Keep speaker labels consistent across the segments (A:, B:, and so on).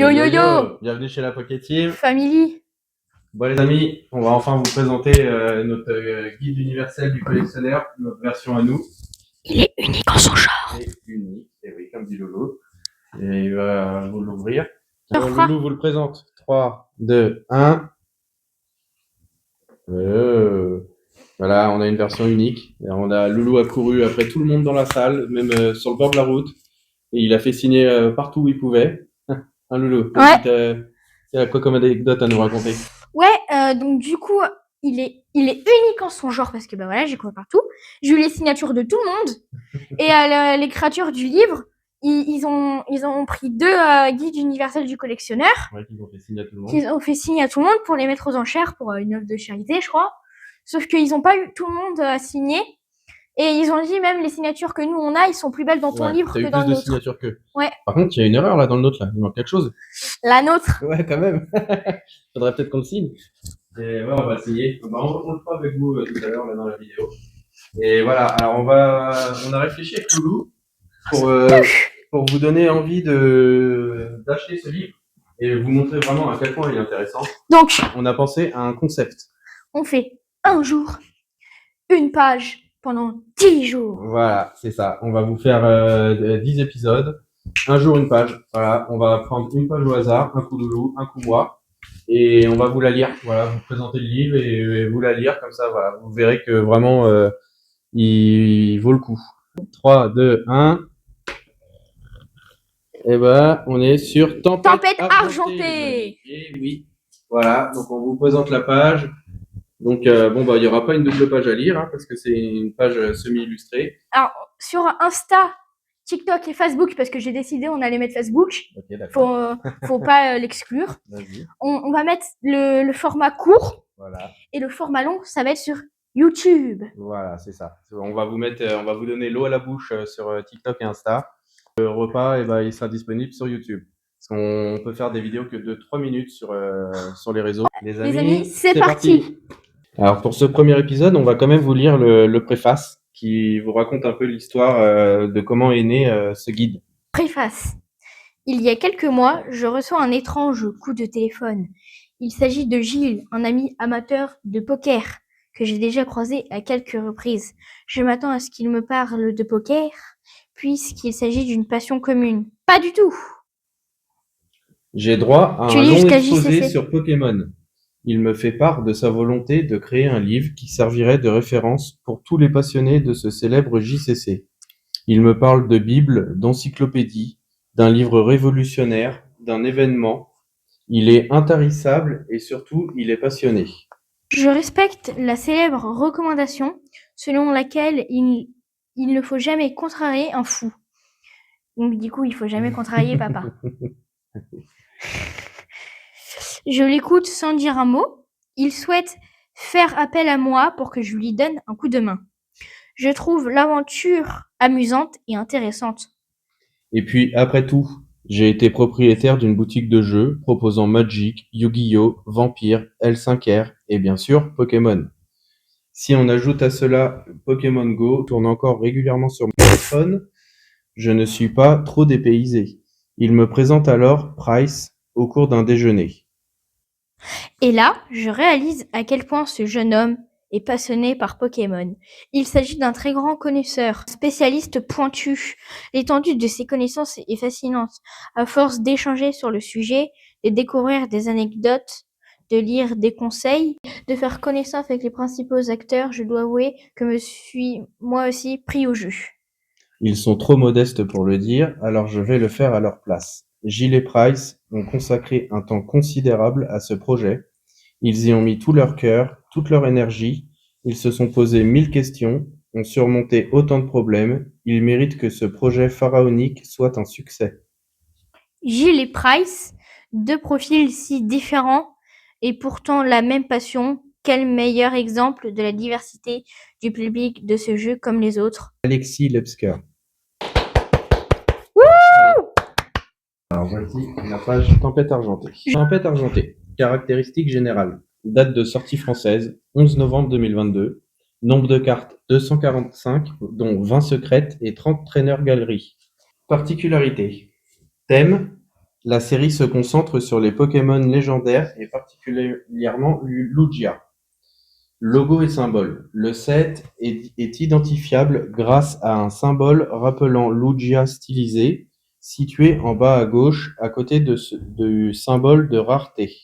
A: Yo yo yo,
B: Bienvenue chez la Pocket Team.
A: family.
B: Bon les amis, on va enfin vous présenter notre guide universel du collectionneur, notre version à nous.
A: Il est unique en son genre.
B: Et unique, et oui, comme dit Lolo. Et il va vous l'ouvrir.
A: Alors,
B: Loulou vous le présente. 3, 2, 1. Voilà, on a une version unique. Et Loulou a couru après tout le monde dans la salle, même sur le bord de la route. Et il a fait signer partout où il pouvait. Hein, Loulou,
A: Ouais.
B: il a quoi comme anecdote à nous raconter?
A: Ouais, donc du coup, il est unique en son genre parce que bah voilà, j'ai couru partout. J'ai eu les signatures de tout le monde et les créatures du livre. Ils ont pris deux guides universels du collectionneur.
B: Ouais, qu'ils ont fait signer à tout le monde.
A: Qu'ils ont fait signer à tout le monde pour les mettre aux enchères pour une œuvre de charité, je crois. Sauf qu'ils n'ont pas eu tout le monde à signer. Et ils ont dit même les signatures que nous on a, ils sont plus belles dans ton livre que dans le nôtre.
B: T'as eu plus de signatures qu'eux.
A: Ouais.
B: Par contre, il y a une erreur là dans le nôtre là. Il manque quelque chose.
A: La nôtre.
B: Ouais, quand même. Faudrait peut-être qu'on le signe. Et ouais, on va le signer. Bah, on le fera avec vous tout à l'heure là dans la vidéo. Et voilà. Alors on a réfléchi avec Loulou pour vous donner envie d'acheter ce livre et vous montrer vraiment à quel point il est intéressant.
A: Donc,
B: on a pensé à un concept.
A: On fait un jour, une page pendant 10 jours.
B: Voilà, c'est ça. On va vous faire 10 épisodes. Un jour, une page. Voilà, on va prendre une page au hasard, un coup Loulou, un coup moi. Et on va vous la lire. Voilà, vous présenter le livre et vous la lire. Comme ça, voilà, vous verrez que vraiment, il vaut le coup. 3, 2, 1. Et ben, on est sur Tempête
A: argentée.
B: Et oui, voilà. Donc, on vous présente la page. Donc, bon, bah, il y aura pas une double page à lire, hein, parce que c'est une page semi-illustrée.
A: Alors, sur Insta, TikTok et Facebook, parce que j'ai décidé on allait mettre Facebook.
B: Ok, d'accord.
A: Faut pas l'exclure.
B: Vas-y.
A: On va mettre le format court.
B: Voilà.
A: Et le format long, ça va être sur YouTube.
B: Voilà, c'est ça. On va vous donner l'eau à la bouche sur TikTok et Insta. Le repas, et ben, il sera disponible sur YouTube. Parce qu'on peut faire des vidéos que de 3 minutes sur les réseaux.
A: Les amis, c'est
B: parti. Alors pour ce premier épisode, on va quand même vous lire le préface qui vous raconte un peu l'histoire de comment est né ce guide.
A: Préface. Il y a quelques mois, je reçois un étrange coup de téléphone. Il s'agit de Gilles, un ami amateur de poker que j'ai déjà croisé à quelques reprises. Je m'attends à ce qu'il me parle de poker, puisqu'il s'agit d'une passion commune. Pas du tout.
B: J'ai droit à un long exposé sur Pokémon. Il me fait part de sa volonté de créer un livre qui servirait de référence pour tous les passionnés de ce célèbre JCC. Il me parle de Bible, d'encyclopédie, d'un livre révolutionnaire, d'un événement. Il est intarissable et surtout, il est passionné.
A: Je respecte la célèbre recommandation selon laquelle il ne faut jamais contrarier un fou. Donc du coup, il faut jamais contrarier papa. Je l'écoute sans dire un mot. Il souhaite faire appel à moi pour que je lui donne un coup de main. Je trouve l'aventure amusante et intéressante.
B: Et puis, après tout, j'ai été propriétaire d'une boutique de jeux proposant Magic, Yu-Gi-Oh, Vampire, L5R et bien sûr Pokémon. Si on ajoute à cela Pokémon Go tourne encore régulièrement sur mon téléphone, je ne suis pas trop dépaysé. Il me présente alors Price au cours d'un déjeuner.
A: Et là, je réalise à quel point ce jeune homme est passionné par Pokémon. Il s'agit d'un très grand connaisseur, spécialiste pointu. L'étendue de ses connaissances est fascinante. À force d'échanger sur le sujet, de découvrir des anecdotes, de lire des conseils, de faire connaissance avec les principaux acteurs, je dois avouer que me suis moi aussi pris au jeu.
B: Ils sont trop modestes pour le dire, alors je vais le faire à leur place. Gilles et Price ont consacré un temps considérable à ce projet. Ils y ont mis tout leur cœur, toute leur énergie. Ils se sont posé 1000 questions, ont surmonté autant de problèmes. Ils méritent que ce projet pharaonique soit un succès.
A: Gilles et Price, deux profils si différents et pourtant la même passion. Quel meilleur exemple de la diversité du public de ce jeu comme les autres.
B: Alexis Lepsker. Alors voici la page Tempête argentée. Tempête argentée. Caractéristiques générales. Date de sortie française, 11 novembre 2022. Nombre de cartes, 245, dont 20 secrètes et 30 traîneurs galeries. Particularité. Thème, La série se concentre sur les Pokémon légendaires et particulièrement Lugia. Logo et symbole. Le set est identifiable grâce à un symbole rappelant Lugia stylisé, situé en bas à gauche à côté du symbole de rareté.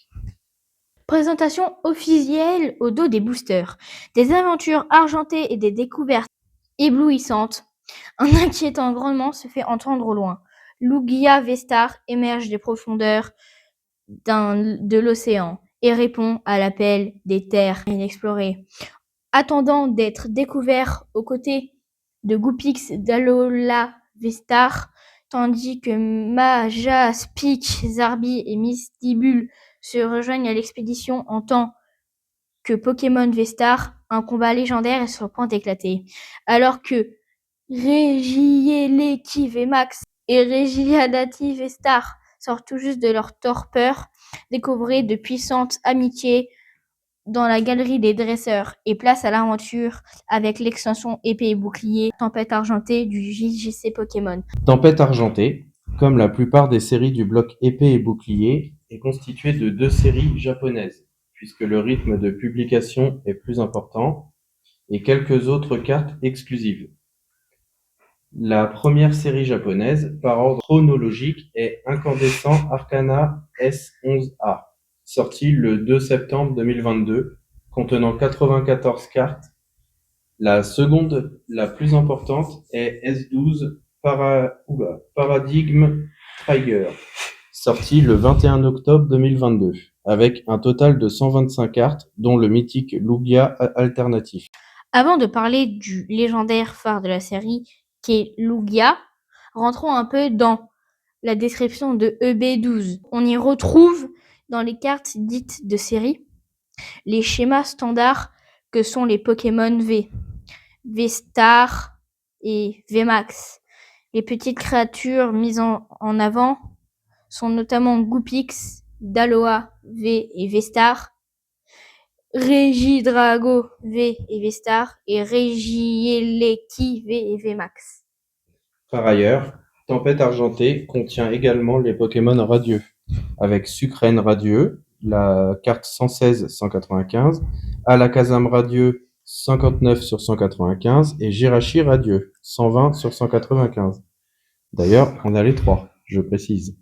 A: Présentation officielle au dos des boosters. Des aventures argentées et des découvertes éblouissantes. Un inquiétant grondement se fait entendre au loin. Lugia Vestar émerge des profondeurs de l'océan et répond à l'appel des terres inexplorées. Attendant d'être découvert aux côtés de Goopix, d'Alola Vestar, tandis que Maja, Peach, Zarbi et Mistibule se rejoignent à l'expédition en tant que Pokémon Vestar, un combat légendaire est sur le point d'éclater. Alors que Regieleki Vmax et Regiadati Vestar sortent tout juste de leur torpeur, découvrez de puissantes amitiés dans la galerie des dresseurs et place à l'aventure avec l'extension épée et bouclier Tempête argentée du JGC Pokémon.
B: Tempête argentée, comme la plupart des séries du bloc épée et bouclier, est constituée de 2 séries japonaises, puisque le rythme de publication est plus important, et quelques autres cartes exclusives. La première série japonaise, par ordre chronologique, est Incandescent Arcana S11A, sortie le 2 septembre 2022, contenant 94 cartes. La seconde, la plus importante, est S12 Paradigm Trigger, sortie le 21 octobre 2022, avec un total de 125 cartes, dont le mythique Lugia alternatif.
A: Avant de parler du légendaire phare de la série, qui est Lugia, rentrons un peu dans la description de EB12. On y retrouve dans les cartes dites de série les schémas standards que sont les Pokémon V, V-Star et V-Max. Les petites créatures mises en avant sont notamment Goopix, Daloa V et V-Star, Regidrago V et V-Star et Regieleki V et V-Max.
B: Par ailleurs, Tempête argentée contient également les Pokémon radieux, avec Sucrène radieux, la carte 116-195, Alakazam radieux 59 sur 195 et Jirachi radieux 120 sur 195. D'ailleurs, on a les 3, je précise.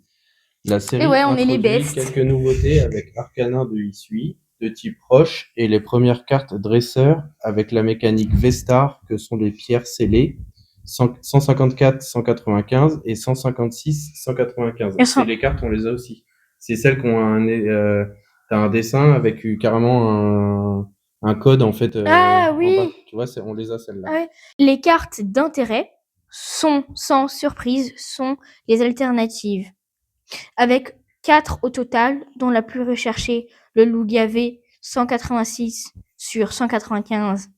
B: La série introduit quelques nouveautés avec Arcanin de Hisui, de type roche, et les premières cartes dresseurs avec la mécanique V-Star que sont les pierres scellées 154, 195 et 156, 195. Et les cartes, on les a aussi. C'est celles qui ont un dessin avec carrément un code en fait.
A: Ah oui.
B: En bas. Tu vois, on les a celles-là.
A: Ouais. Les cartes d'intérêt sont, sans surprise, sont les alternatives. Avec 4 au total, dont la plus recherchée, le Lugia V 186 sur 195.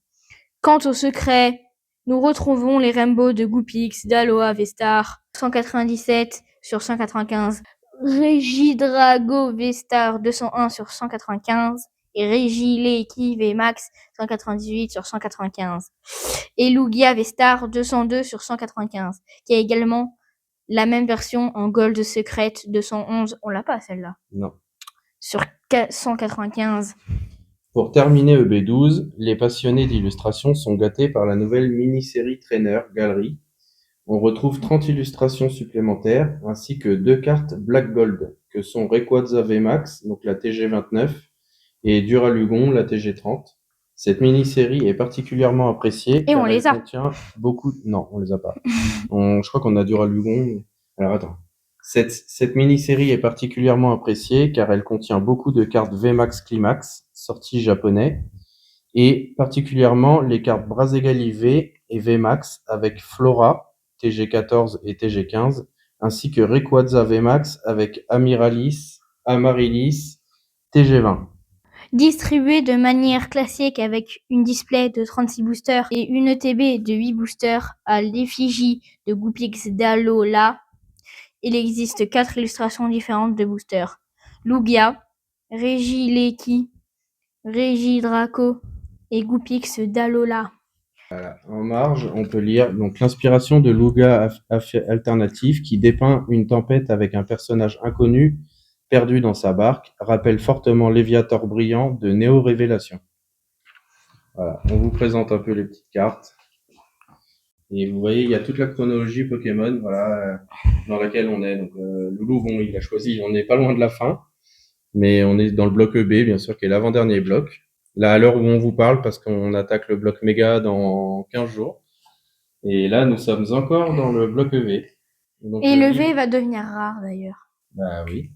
A: Quant au secret, nous retrouvons les Rainbow de Goopix, d'Aloha V-Star 197 sur 195, Regidrago V-Star 201 sur 195 et Regieleki V-Max 198 sur 195 et Lugia V-Star 202 sur 195 qui a également la même version en Gold secrète 211. On l'a pas celle-là.
B: Non.
A: Sur 195.
B: Pour terminer EB12, les passionnés d'illustration sont gâtés par la nouvelle mini-série Trainer Galerie. On retrouve 30 illustrations supplémentaires ainsi que 2 cartes Black Gold que sont Rayquaza VMAX, donc la TG29, et Duralugon, la TG30. Cette mini-série est particulièrement appréciée
A: car elle
B: contient beaucoup... Non, on les a pas. Je crois qu'on a Duralugon. Alors attends. Cette mini-série est particulièrement appréciée car elle contient beaucoup de cartes VMAX Climax, sorties japonais, et particulièrement les cartes Brazegali V et VMAX avec Flora, TG14 et TG15, ainsi que Rayquaza VMAX avec Amaryllis, TG20.
A: Distribué de manière classique avec une display de 36 boosters et une ETB de 8 boosters à l'effigie de Goopix d'Alola, il existe 4 illustrations différentes de boosters. Lugia, Regieleki, Regidrago et Goopix d'Alola.
B: En marge, on peut lire donc l'inspiration de Luga alternative qui dépeint une tempête avec un personnage inconnu perdu dans sa barque, rappelle fortement Léviator brillant de Néo Révélation. Voilà, on vous présente un peu les petites cartes. Et vous voyez, il y a toute la chronologie Pokémon, voilà, dans laquelle on est. Donc, Loulou, bon, il a choisi, on n'est pas loin de la fin, mais on est dans le bloc EB, bien sûr, qui est l'avant-dernier bloc. Là, à l'heure où on vous parle, parce qu'on attaque le bloc méga dans 15 jours. Et là, nous sommes encore dans le bloc EV. Donc,
A: et le V va devenir rare, d'ailleurs.
B: Bah oui,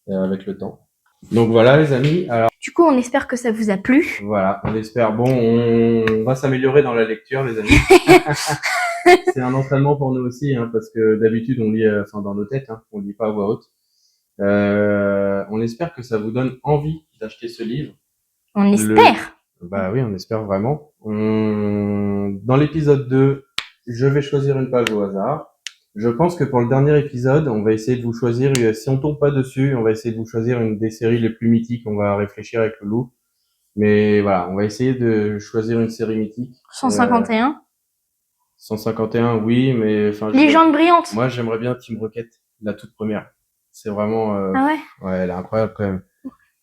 B: avec le temps. Donc voilà, les amis. Alors,
A: du coup, on espère que ça vous a plu.
B: Voilà, on espère. Bon, on va s'améliorer dans la lecture, les amis. C'est un entraînement pour nous aussi, hein, parce que d'habitude, on lit dans nos têtes, hein, on lit pas à voix haute. On espère que ça vous donne envie d'acheter ce livre.
A: On espère.
B: Bah oui, on espère vraiment. Dans l'épisode 2, je vais choisir une page au hasard. Je pense que pour le dernier épisode, on va essayer de vous choisir, si on tombe pas dessus, on va essayer de vous choisir une des séries les plus mythiques. On va réfléchir avec le loup. Mais voilà, on va essayer de choisir une série mythique.
A: 151.
B: 151, oui, mais
A: Légende brillante.
B: Moi, j'aimerais bien Team Rocket, la toute première. C'est vraiment.
A: Ah ouais.
B: Ouais, elle est incroyable quand même.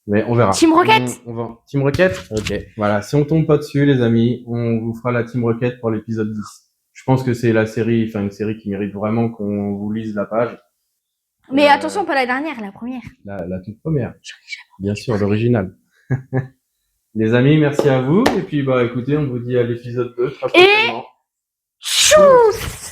B: Mais on verra.
A: Team Rocket.
B: Team Rocket. Ok. Voilà. Si on tombe pas dessus, les amis, on vous fera la Team Rocket pour l'épisode 10. Je pense que c'est une série qui mérite vraiment qu'on vous lise la page.
A: Mais attention, pas la dernière, la première.
B: La toute première. Bien sûr, l'original. Les amis, merci à vous. Et puis, écoutez, on vous dit à l'épisode 2 très prochainement.
A: Et tchuss!